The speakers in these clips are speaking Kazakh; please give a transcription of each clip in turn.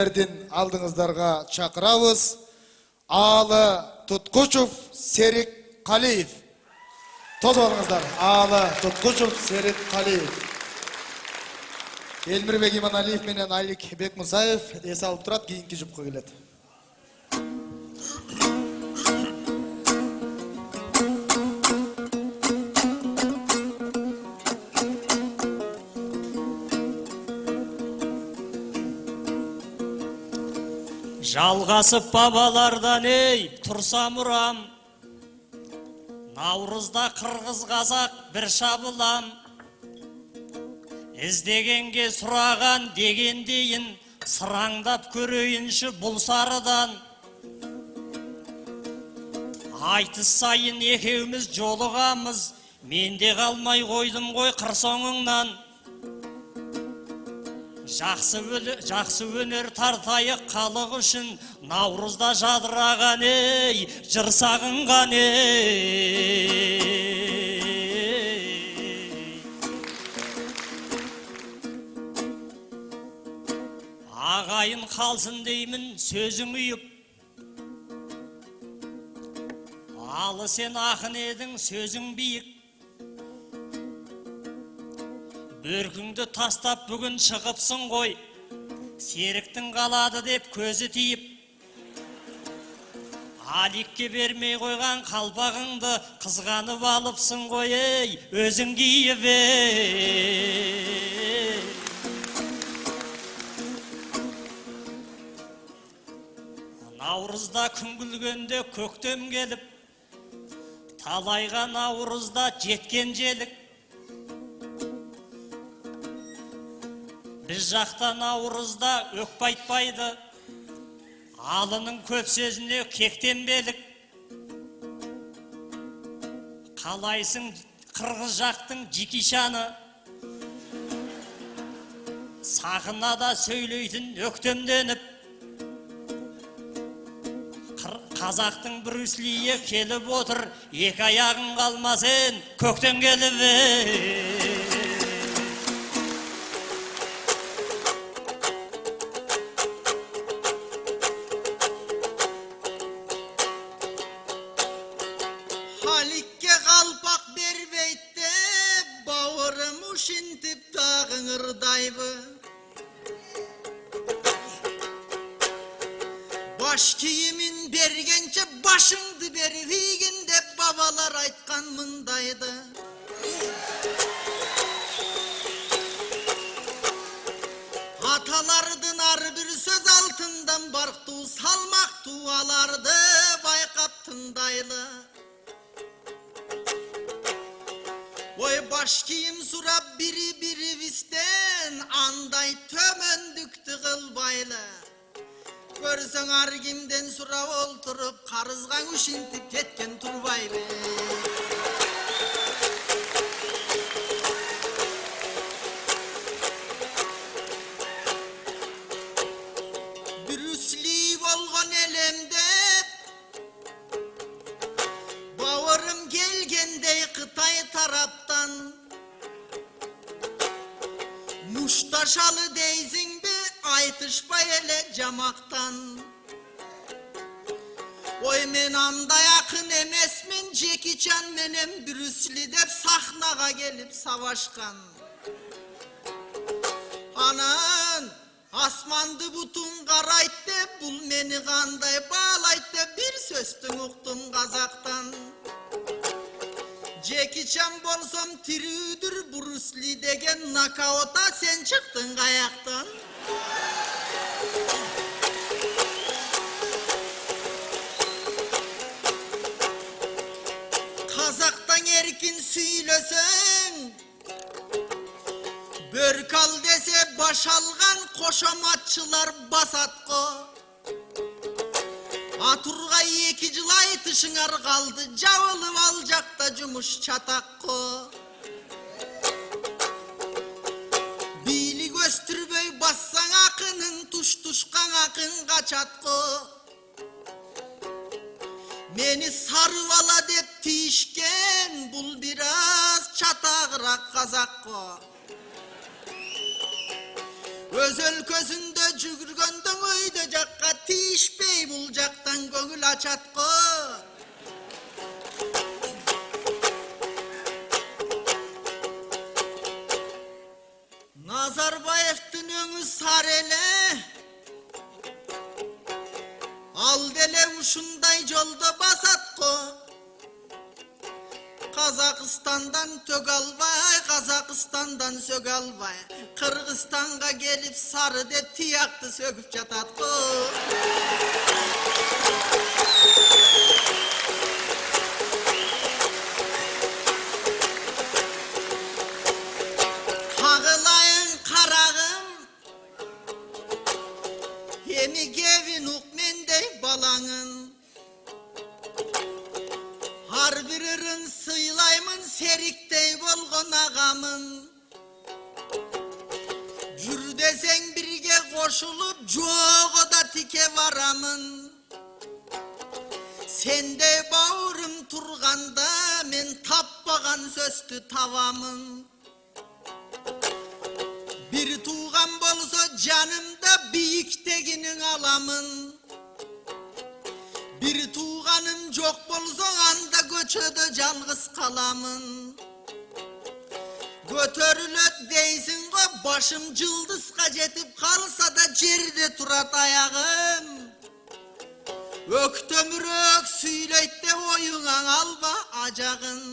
алдыңыздарга чакырабыз. Алы Туткучев, Серик Қалиев. Тозып алыңыздар. Алы Туткучев, Серик Қалиев. Элмирбек Иманалиев менен Айлик Бекмусаев эс алып турат, кийинки жупка келет. Жалғасып бабалардан тұрсам ұрам, Наурызда қырғыз қазақ бір шабылам. Іздегенге сұраған дегендейін, сыраңдап көрейінші бұл сарыдан. Айтыс сайын екеуміз жолығамыз, менде қалмай қойдым ғой қыр соңыңнан. Жақсы өнер тартайық халық үшін, Наурызда жадыраған жыр сағынған Ағайын қалсын деймін сөзің үйіп, Алы сен ақын едің сөзің биік. Бөркіңді тастап бүгін шығыпсың ғой, Серіктің қалады деп көзі тиіп. Аликке бермей қойған қалпағыңды қызғанып алыпсың ғой, өзің киіп. Наурызда күн күлгенде көктем келіп, талайға наурызда жеткен желік. Біз жақта наурызда өкпе айтпайды, Алының көп сөзіне кектенбелік. Қалайсың қырғыз жақтың жикишаны, Сағынада сөйлейтін өктемденіп. Қазақтың Брюслие келіп отыр, екі аяғың қалмасын көктен келіп. Аликке қалпақ бербейді, бауырым ушинтіп тағың ырдайбы. Баш киімін бергенше башыңды бервейген деп бабалар айтқан мындайды. Аталардың ар бір сөз алтындан барқту, салмақту аларды байқап тыңдайлы. Ой баш киім сұрап бірі вистен, андай төмендікті қылбайлы. Көрсің ар кимден сұрап олтырып, қарызған үшінтіп кеткен тұрбайлы. Брюсли болған елемдеп, бауырым келгендей Қытай тараптан. Мушташалы дейсің бе, айтышпай әлі жамақтан. Ой мен андай ақын емесмен, Жекичан менен Брюсли деп сахнаға келіп савашқан. Анан асманды бұтын қарайт деп, бұл мені қандай балайт деп, бір сөздің ұқтым қазақтан. Жекичан болсам тирүүдір, Брюсли деген нокаута, сен шықтың қаяқтан. Қазақтан еркін сөйлесең, бөркал десе баш алған қошаматшылар басатқо. Атурға 2 жыл айтышыңар қалды, жауылып ал жақта жұмыс чатаққо. Билік өстірбей бассаң ақының, туш-тушқан ақын қачатқо. Мені сарып ала деп тиішкен, бұл біраз чатағырақ қазаққо. Öz өлkösүндө жүгүргөндөн өйдө жакка тийишпей бул жактан көңүл ачат го. Назарбаевдин өңү сар эле, ал деле ушундай жолдо басат го. Казакстандан төгө албай, Казакстандан сөгө албай, Кыргызстанга келип сары деп тиякты сөгүп жатат го. Кагылайын карагым, эми кебин ук мендей балаңын. Ар бир ырын сыйлаймын сериктей болгон агамын. Жүр десең бирге кошулуп, жого да тике барамын. Сендей бауырым турганда мен таппаган сөздү табамын. Бир тууган болсо жанымда бийиктегинин аламын. Бир тууганым жок болсо анда көчөдө жалгыз каламын. Көтөрүлөт дейсиң го, башым жылдызга жетип калса да жерде турат аягым. Өктөмүрөөк сүйлөйт деп оюңа алба ажагын.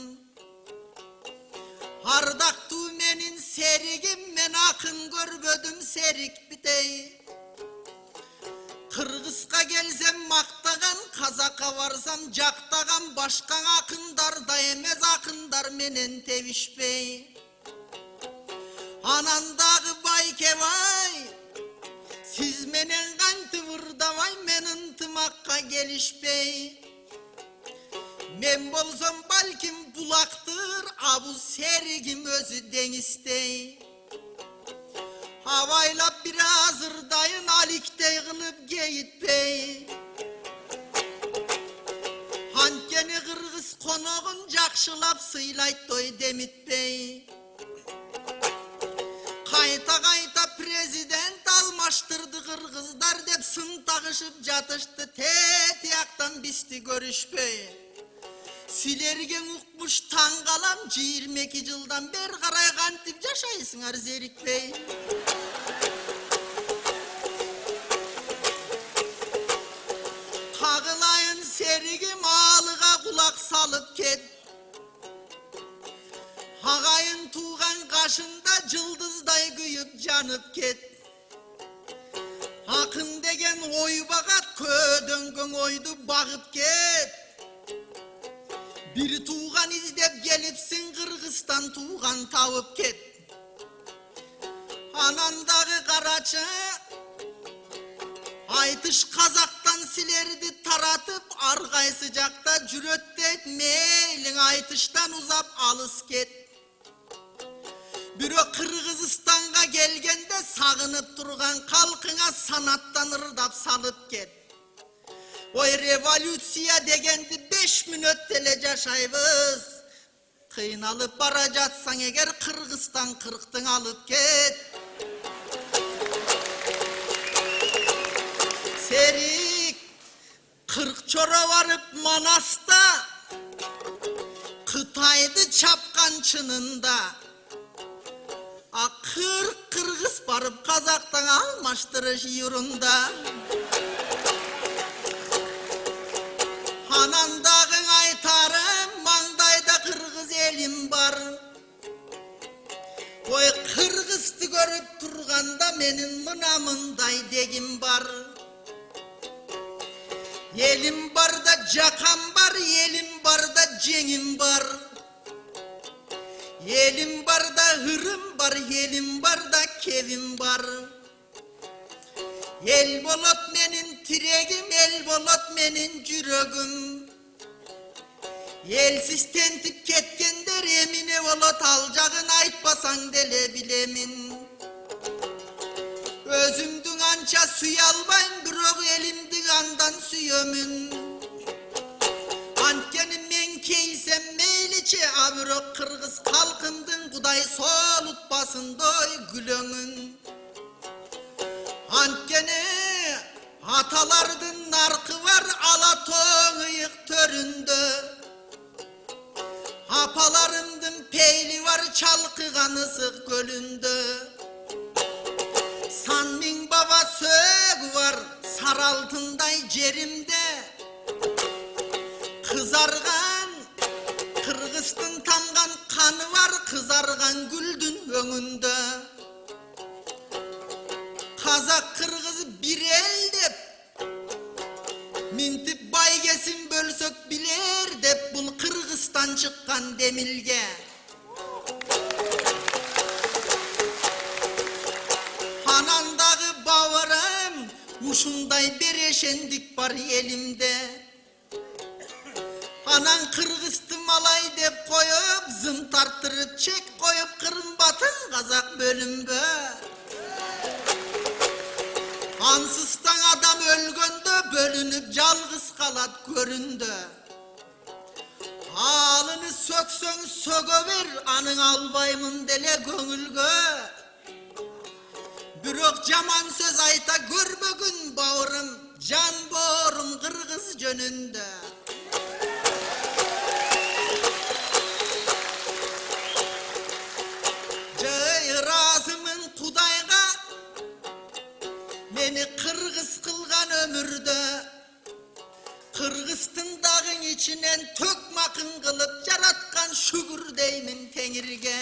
Ардактуу менин серигим, мен акын көрбөдүм серик битей. Кыргызга келсем мактаган, Казакка барсам жактаган, башка акындарда эмес акындар менен тебишпей. Анан дагы Байкебай, сиз менен кантип ырдабай, мен ынтымакка келишпей. Мен болсом балким булактыр, а бул серигим өзү деңиздей. Абайлап бир аз ырдайын, аликтей кылып кейитпей. Анткени кыргыз коногун жакшылап сыйлайт той демитпей. Кайта президент алмаштырды кыргыздар деп сын тагышып жатышты, тияктан бизди көрүшпөй. Силерге укмуш таң калам, 22 жылдан бери карай кантип жашайсыңар зерикпей. Кагылайын серигим, алыга кулак салып кет. Агайын тууган кашында жылдыздай күйүп жанып кет. Акын деген ой багат, көдөнгөн ойду багып кет. Бир тууган издеп келипсиң, Кыргызстан тууган табып кет. Анан дагы карачы, айтыш казактан силерди таратып, ар кайсы жакта жүрөт дейт, мейлиң айтыштан узап алыс кет. Бирок Кыргызстанга келгенде сагынып турган калкыңа санаттан ырдап салып кет. Ой, революция дегенди 5 мүнөт эле жашайбыз. Кыйналып бара жатсаң эгер, Кыргызстан 40-тың алып кет. Серик, 40 чора барып Манаста, Кытайды чапкан чынында. 40 кыргыз барып Казактан алмаштырыш юрунда. Анан дагы айтарым, маңдайда кыргыз элим бар. Ой, кыргызды көрүп турганда менин мына мындай дегим бар. Элим барда жакам бар, элим барда жеңим бар. Элим барда ырым бар, элим барда кебим бар. Эл болот менин тирегим, эл болот менин жүрөгүм. Элсиз тентип кеткендер эмине болот, ал жагын айтпасаң деле билемин. Өзүмдүн анча сүйө албайм, бирок элимди андан сүйөмүн. Анткени мен кейсем мейличи, а бирок кыргыз калкымдын Кудай солутпасындой гүлөңүн. Antkeni atalardın narkı var Alatoğ ıyık töründe. Apalarımdın peyli var çalkıgan ısık gölünde. Sanmin baba sög var saraltınday cerimde. Kızargan Kırgız'tın tamgan kanı var kızargan güldün önünde. Kazak Kırgız bir el dep mintip baygesin bölsök biler dep bul Kırgız'tan çıkkan demilge. Hanandağı bağırım uşunday bereşendik var elimde. Anan Kırgız'tı malay dep koyup zım tarttırıp çek koyup kırın batın Kazak bölümbe. Ansızdan adam ölgöndö bölünüp жалгыз kalat göründü. Alını söksöň sögöver anın albaymın dele göңүлгө. Bürök jaman söz ayta görmөгün bağırım can borum Kırgız jönünde. Razımın Kudayga meni Kırgız kılgan ömürde. Kırgız'tın dağın içinen tökmakın kılıp jaratkan şükür deymin Teňirge.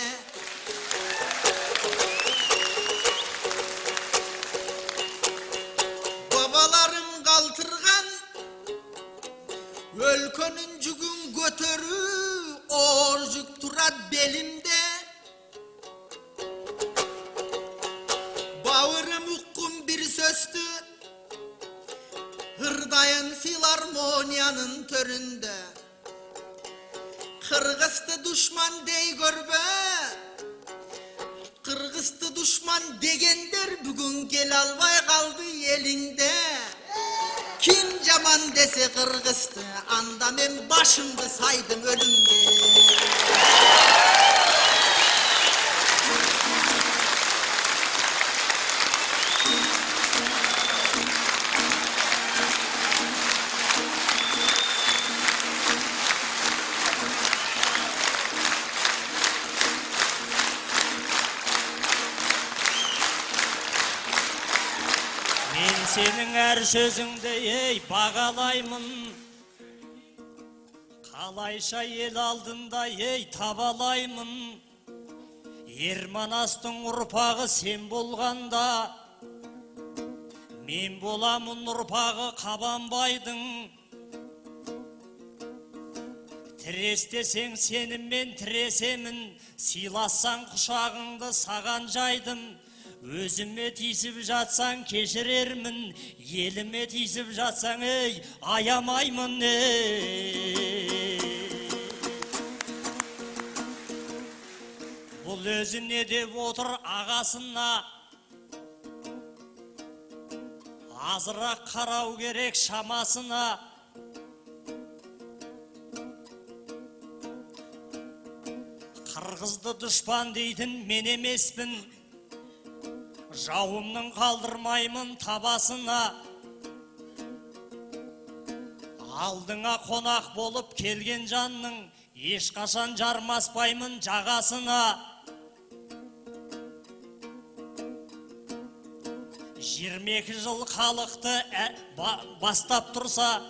Babalarım kaltırgan өлkönün jügün götörü orjuk turat belimde. Bağırım ukkum bir sözdü Hırdayın filarmoniyanın töründe. Kırgız'tı düşman dey görbe. Kırgız'tı düşman degenler bugün gel alvay kaldı elinde. Kim jaman dese Kırgız'tı anda men başımdı saydım ölümde. Senin her sözünde ey bağalaymın. Kalayşa el aldında ey tabalaymın. Ermanastın urpağı sen bolganda men bolamın urpağı Kabanbaydın. Tirestesең senin men tiresemin. Silassan kuşağыңды саған жайдым. Өзіме тиісіп жатсаң кешірермін, еліме тиісіп жатсаң ей аямаймын. Бұл өзіне деп отыр ағасына, азырақ қарау керек шамасына. Қырғызды дұшпан дейтін мен емеспін, жауымның қалдырмаймын табасына. Алдыңа қонақ болып келген жанның ешқашан жармаспаймын жағасына. 22 жыл халықты бастап тұрса,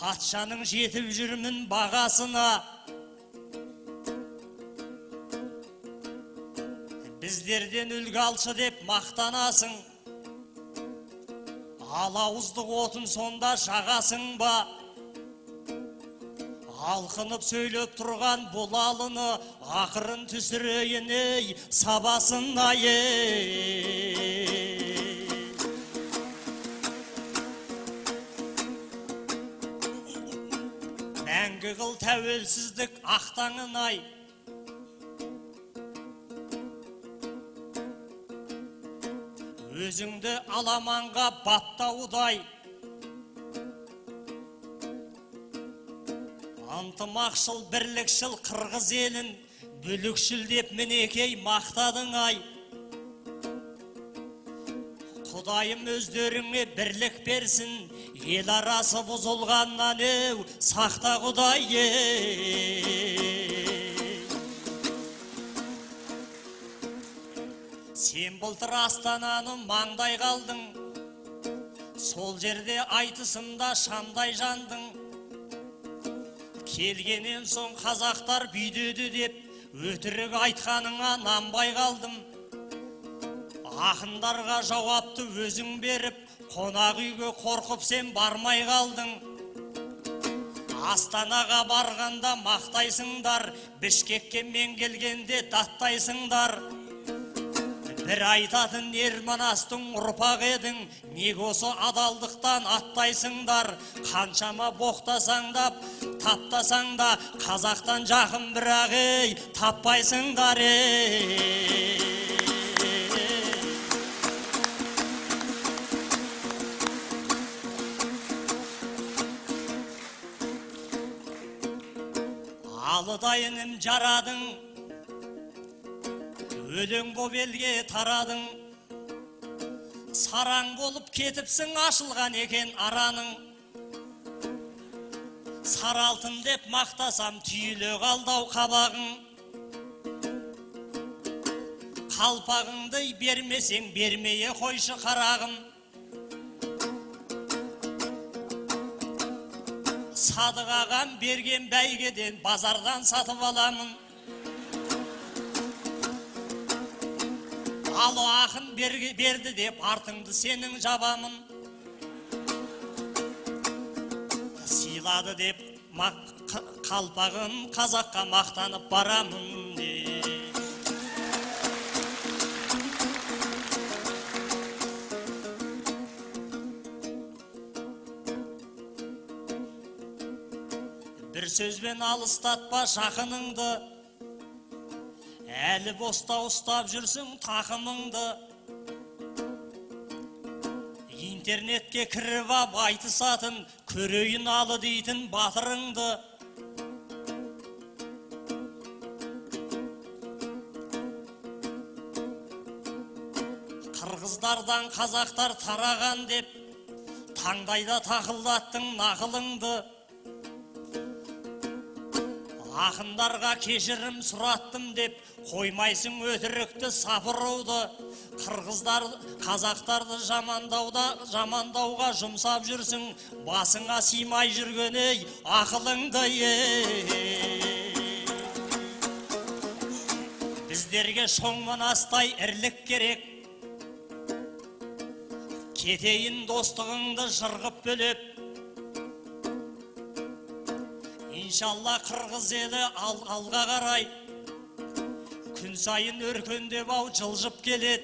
патшаның жетіп жүрмін бағасына. Біздерден үлгі алшы деп мақтанасың, алауыздық отын сонда жағасың ба? Алқынып сөйлеп тұрған бұл алыны ақырын түсірейін ей сабасына ей. Мәңгі қыл тәуелсіздік ақтаңын ай. Өзіңді аламанға баптаудай, антымақшыл бірлікшіл қырғыз елін бүлікшіл деп мінекей мақтадың ай. Құдайым өздеріңе бірлік берсін, ел арасы бұзылғаннан сақта Құдай. Сен былтыр Астананы маңдай қалдың, сол жерде айтысында шамдай жандың. Келгенен соң қазақтар бүйдеді деп, өтірік айтқаныңа нанбай қалдым. Ақындарға жауапты өзің беріп, қонақ үйге қорқып сен бармай қалдың. Астанаға барғанда мақтайсыңдар, Бішкекке мен келгенде даттайсыңдар. Бір айтатын Ерманастың ұрпақ едің, неге осы адалдықтан аттайсыңдар? Қаншама боқтасаңдап, таптасаңда, қазақтан жақын бірақ таппайсыңдар. Алыдайыным жарадың, өлең боп елге тарадың. Сараң болып кетіпсің, ашылған екен араның. Саралтын деп мақтасам, түйілі қалдау қабағың. Қалпағыңды бермесең, бермeye қойшы қарағым. Садық ағам берген бәйгеден базардан сатып аламын. Ало ақын берді деп артыңды сенің жабамын. Сыйлады деп қалпағын қазаққа мақтанып барамын. Бір сөзбен алыстатпа жақыныңды, әлі боста ұстап жүрсің тақымыңды. Интернетке кіріп ап айтысатын, көрейін алы дейтін батырыңды. Қырғыздардан қазақтар тараған деп, таңдайда тақылдаттың нақылыңды. Ақындарға кешірім сұраттым деп, қоймайсың өтірікті сапыруды. Қырғыздар, қазақтарды жамандауға жұмсап жүрсің, басыңа симай жүрген ақылыңды. Біздерге шоңман астай ірлік керек, кетейін достығыңды жырғып бөлеп. Иншалла қырғыз елі алға қарай, күн сайын өркендеп ау жылжып келет.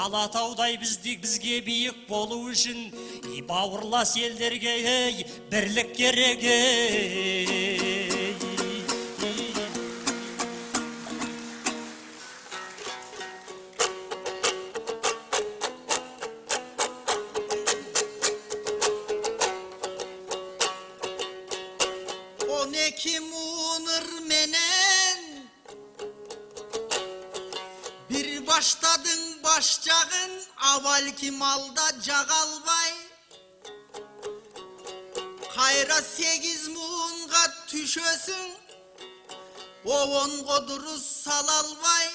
Алатаудай бізге биік болу үшін, бауырлас елдерге бірлік керек. Kim unur menen bir başladın başçağın aval kim alda cagalbay kayra 8 muğunga tüşösün ovon koduruz salalbay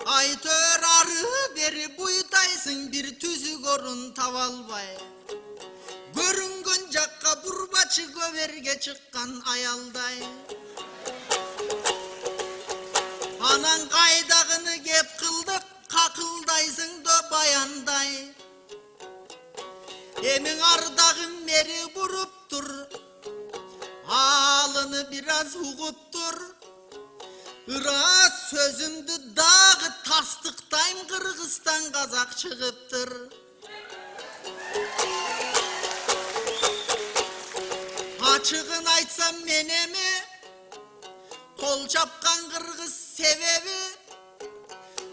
aytör arı beri buytaysın bir tüzü gorun tavalbay görüngen jakka burbaçı göverge çıkkan ayalday anan kaydağını kep kıldık kakıldaysın da bayanday emin ardağın meri burup dur alını biraz hukup dur Iraz sözümdü dağı tastıktayım Kırgızstan kazak çıkıptır Açığın aytsam menemi Kol çapkan Kırgız sebebi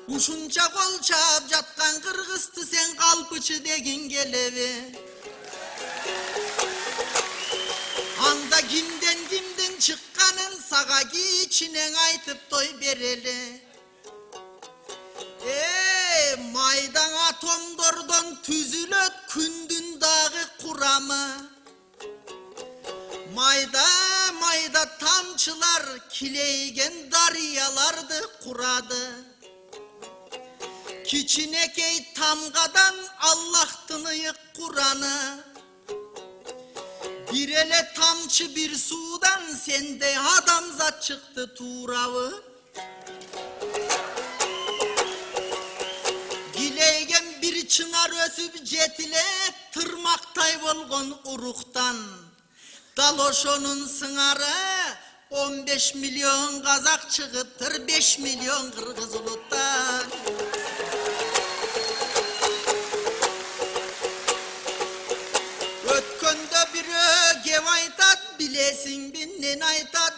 Uşunca kol çap jatkan Kırgıztı sen kalpıçı degin gelevi Anda kimden çıkkanın sağa içinen aytıp toy bereli майдан атомдордон түзүлөт күндүн дагы курамы. Майда тамчылар килейген дарыяларды курады. Кичинекей тамгадан Аллахтын ыйык Кураны. Bir ele tamçı bir sudan sende adamzat çıktı tuğravı. Gileygen bir çınar ösüp jetile tırmaktay bolgon uruktan. Daloşonun sыңары 15 milyon Kazak çıgıttır 5 milyon Kırgız uluttan. Ötkönde biri gev aytat bilesin binnen aytat.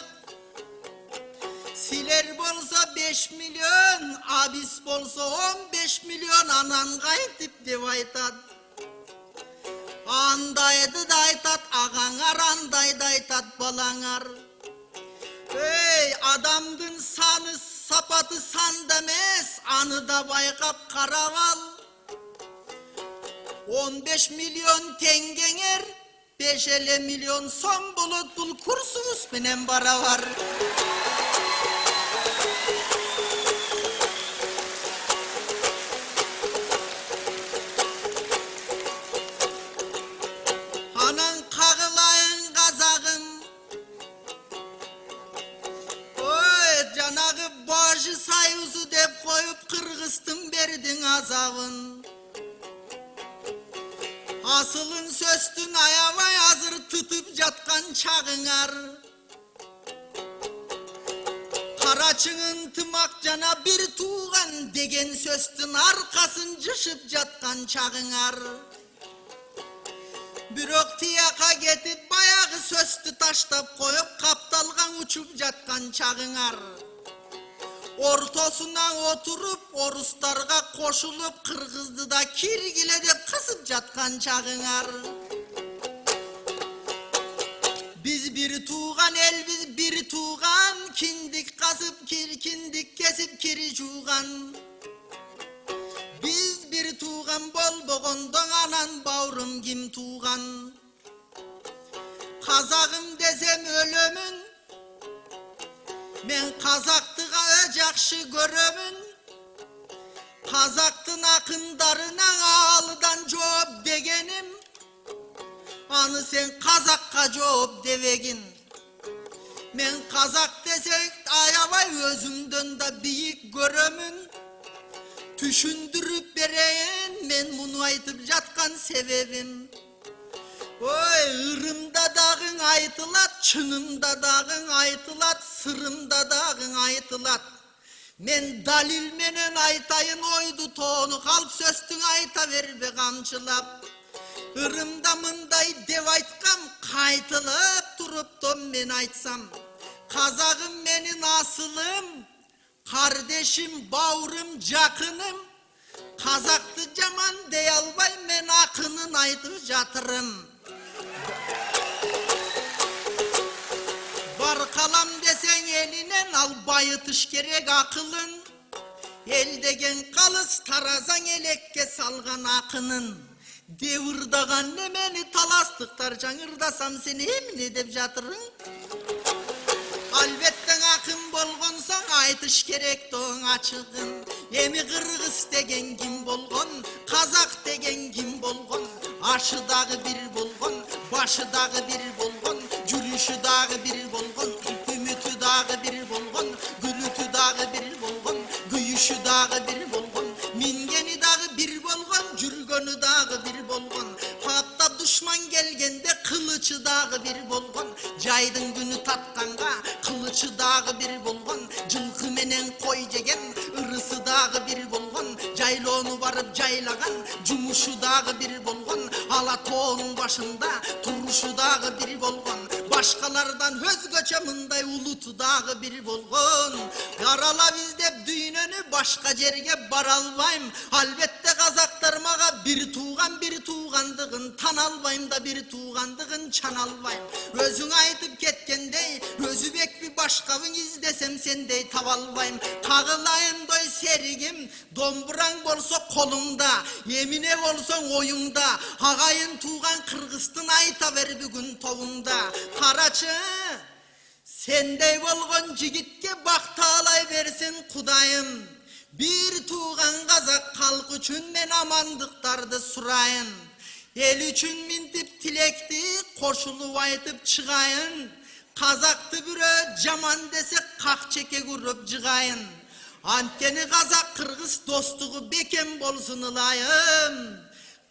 Siler bolsa 5 milyon, abis bolsa 15 milyon anan kaytıp dev aytat. Andaydı da aytat ağanar, andaydı aytat balanar. Ey adamdın sanı sapatı sandames, anı da baykap karaval. 15 milyon tengener, 5 milyon son bulut bul kursunuz menen bara var. Anan kağılayın kazağın, oy canağı başı sayuzu dep koyup Kırgız'tın berdin azabın. Asılın söstün ayavay hazır tutup jatkan çağınar. Karaçının tımak cana bir tuğan degen söstün arkasın jışıp jatkan çağınar. Bürok tiyaka getip bayağı söstü taştap koyup kaptalgan uçup jatkan çağınar. Ortasından oturup orustarga koşulup Kırgızdı da kirgile dep kısıp jatkan çağınar. Biz bir tuğan el biz bir tuğan, kindik kasıp kindik kesip kiri juğan. Biz bir tuğan bol boğondan anan baurum kim tuğan. Kazağım desem ölümün, men Kazaktıga jakşı görömün. Kazaktın akındarına ağlıdan joop degenim. Anı sen Kazakka joop devegin. Men Kazak desek ayavay özümdön da biyik görömün. Tüşündürüp bereyin men bunu aytıp jatkan sebebim. Oy ırımda dağın aytılat, çınımda dağın aytılat, sırımda dağın aytılat. Men dalil menen aytayın oydu toğunu kalp söstün ayta verbe kamçılap. Irımda mınday dev aytkam kaytılıp turup don men aytsam. Kazağım menin asılım, kardeşim, baurum, jakınım. Kazaktı jaman dey albay men akının aytıp jatırım. Bar kalam desen elinen al bayıtış gerek akılın. El degen kalız tarazan elekke salgan akının. Devırdagan nemeni talastıktar жаңырдасам seni emine dep jatırın. Albetten akın bolgonsan aytış gerek doğun açıgın. Emi Kırgız degen kim bolgon, Kazak degen kim bolgon. Aşı dağı bir bolgon, başı dağı bir bolgon. Jürüşü dağı bir bolgon, ümütü dağı bir bolgon. Gülütü dağı bir bolgon, güyüşü dağı bir bolgon. Mingeni dağı bir bolgon, jürgönü dağı bir bolgon. Hatta düşman gelgende kılıçı dağı bir bolgon. Jaydın günü tatkanga kılıçı dağı bir bolgon. Жылқы менен кой жеген ырысы дагы бир болгон. Жайлоону барып жайлаган жумушу дагы бир болгон. Ала тоонун башында турушу дагы бир болгон. Başkalardan özgöçe mınday ulutu dağı bir bolğun. Yarala bizdep düğününü başka jerge baralbayım. Albette kazaktarmağa bir tuğandığın tan albayım da bir tuğandığın çan albayım. Özün aytıp ketkendey, özü bek bir başkavın izdesem sendey tavalbayım. Kağılayın doy serigim, domburan bolsa kolunda, yemine bolson oyunda. Hagayın tuğan Kırgızstan ayta ver bugün tovunda. Karaçı, sendey bolgon jigitke baktaalay versin Kudayım. Bir tuğan Kazak halkı üçün men amandıktardı surayın. El üçün mintip tilekti koşulup aytıp çıgayın. Kazaktı bürö jaman desek kak çeke kurup jıgayın. Antkeni Kazak Kırgız dostuğu bekem bolsun ılayım.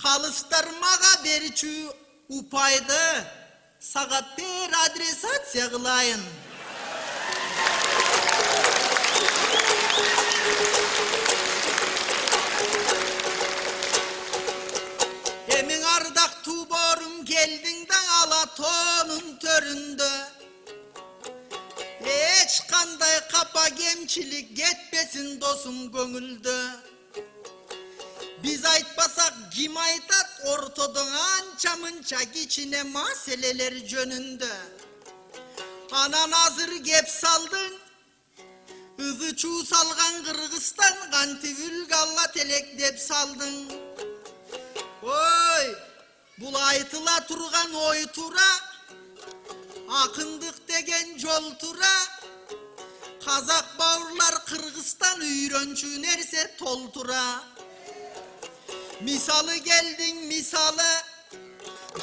Kalıstarmağa beriçü upaydı. Sağa bir adresasiya kılayın. Emin ardak tuborum geldingden Alatonun töründe. Hiç kanday kapa gemçilik getmesin dosum gönülde. Biz aytpasak kim aytat ortadan ança mınça geçine maseleler jönünde. Anan hazır gep saldın, ızı çuğ salgan Kırgızstan kantivül galla telek dep saldın. Oy, bul aytıla turgan oy tura, akındık degen jol tura. Kazak bağırlar Kırgızstan üyrönçü nerse toltura. Misalı geldin misalı,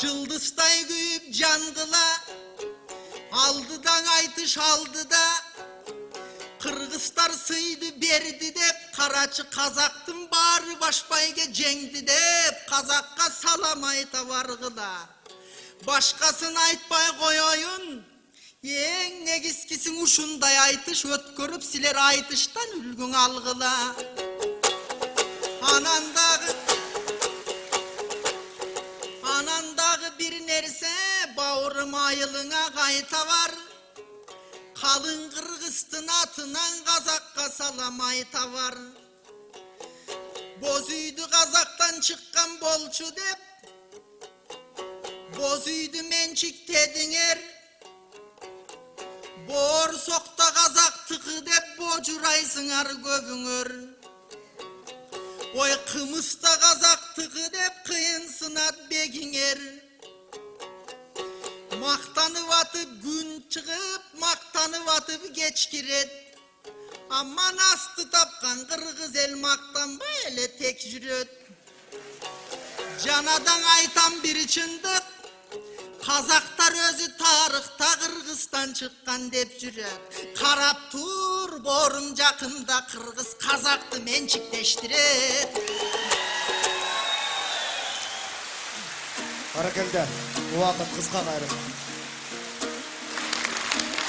cıldıztay güyüp cangıla. Aldıdan aytış aldı da, Kırgızlar sıydı berdi dep, Karaçı Kazaktın bağrı başbayge cengdi dep, Kazakka salam ayta vargıla. Başkasın aytpay koyoyun, yen negiskisin uşunday aytış, ötkörüp siler aytıştan ülgün algıla. Anandağı bir nerse bağırım ayılına kayta var. Kalın Kırgızstan atından Kazakka salam ayta var. Bozuydu Kazaktan çıkkan bolçu dep, bozuydu mençik tedinger. Bor sokta Kazak tıkı dep bocuraysınar gövüngör. Oy Kımısta Kazak tıkı dep kıyın sınat beginger. Maktanı vatıp gün çıkıp, maktanı vatıp geç giret. Aman astı tapkan Kırgız el maktan böyle tek jüret. Canadan aytan bir çındık, Kazaktar özü tarıhta Kırgızstan çıkkan dep jüret. Karap tur borum jakında Kırgız Kazaktı mençikleştiret. Barakelde. Bu vakit kızga gayrı.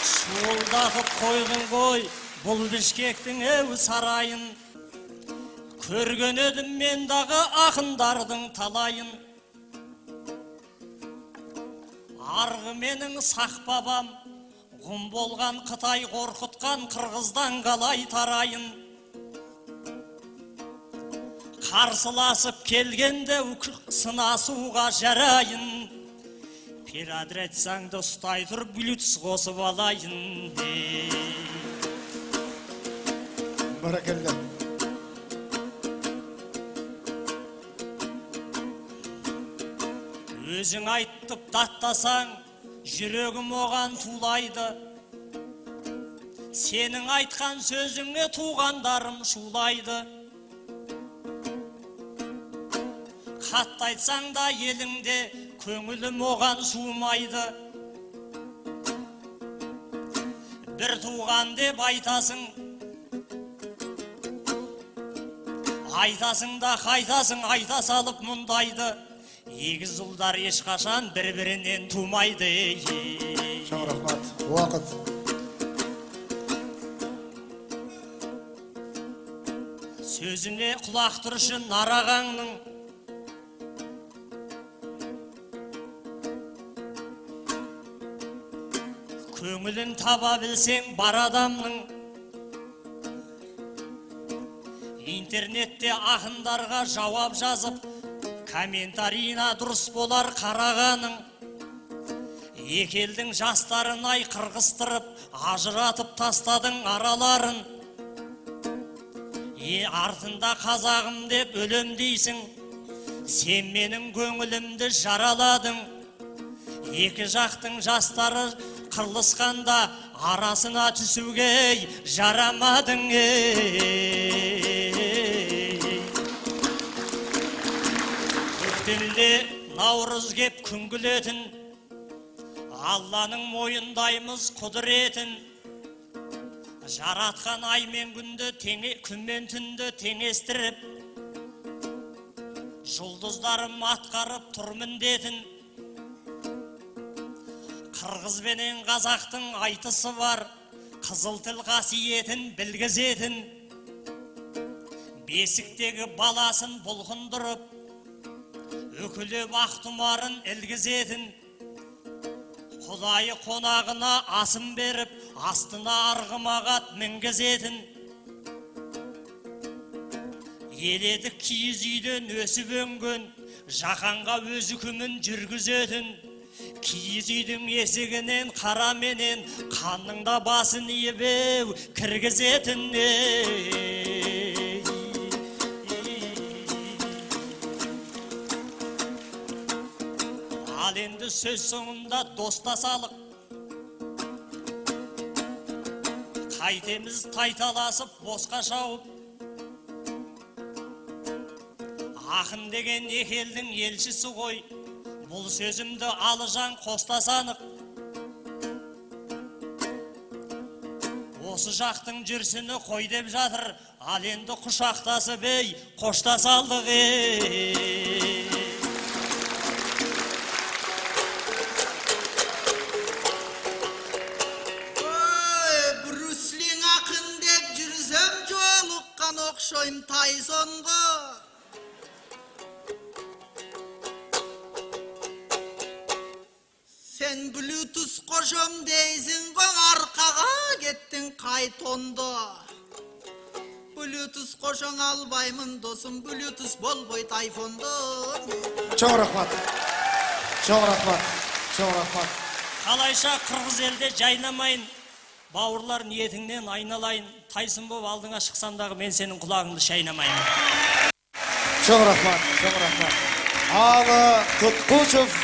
Şuuldağı koygun koy, bul Bişkektin ev sarayın. Körgön edim men dağı akındardın talayın. Argı menin sak babam, gum bolgan Kıtay korkutkan Kırgızdan kalay tarayın. Karşılasıp kelgende sınasuğa jarayın. Pirad etsen de ustay tur blüts kosup alayın. Barakelde. Özün aytıp tattasan, жүрегім оған тулайды. Сенің айтқан сөзіңе туғандарым шулайды. Қатты айтсаң да еліңде, көңілім оған суымайды. Бір туған деп айтасың, айтасың да қайтасың, айта салып мұндайды. Егіз ұлдар ешқашан бір-бірінен тумайды. Çok rahmat. Bu vakit. Сөзіне құлақ тұршы нарағаңның, көңілін таба білсең бар адамның. Интернетте ақындарға жауап жазып, комментарийна дұрыс болар қарағаның. Екі елдің жастарын ай қырғыстырып, ажыратып тастадың араларын. Артында қазағым деп өлем дейсің, сен менің көңілімді жараладың. Екі жақтың жастары қырылысқанда арасына түсуге жарамадың. Көктемде наурыз кеп күн күлетін, Алланың мойындаймыз құдіретін. Жаратқан ай мен күнді, күн мен түнді теңестіріп, жұлдыздарым атқарып тұр міндетін. Қырғыз бенен қазақтың айтысы бар, қызыл тіл қасиетін білгізетін. Бесіктегі баласын бұлғындырып, өкілеп ақ тұмарын ілгізетін. Құдайы қонағына асын беріп, астына арғымағат мінгізетін. Еледік киіз үйден өсіп өнген, жақанға өз үкімін жүргізетін. Киіз үйдің есігінен қара менен, қанның да басын ебеу кіргізетін. Ал енді сөз соңында достасалық, қайтеміз тайталасып босқа шауып. Ақын деген екі елдің елшісі ғой, бұл сөзімді алыжан қостасанық. Осы жақтың жүрсіні қой деп жатыр, ал енді құшақтасып қоштасалдық. Оқшойым Тайсонға. Сен Bluetooth қожым дейсің ғой, арқаға кеттің қайтонды. Bluetooth қожың албаймын досым, Bluetooth болбойт айфонды. Чоң рахмат. Чоң рахмат. Чоң рахмат. Қалайша қырғыз елде жайнамайын, бауырлар ниетіңнен айналайын. Тайсын боп алдыңа шықсамдағы мен сенің құлағыңды шайнамайын. Чоң рахмат. Чоң рахмат. Алы Құтқушев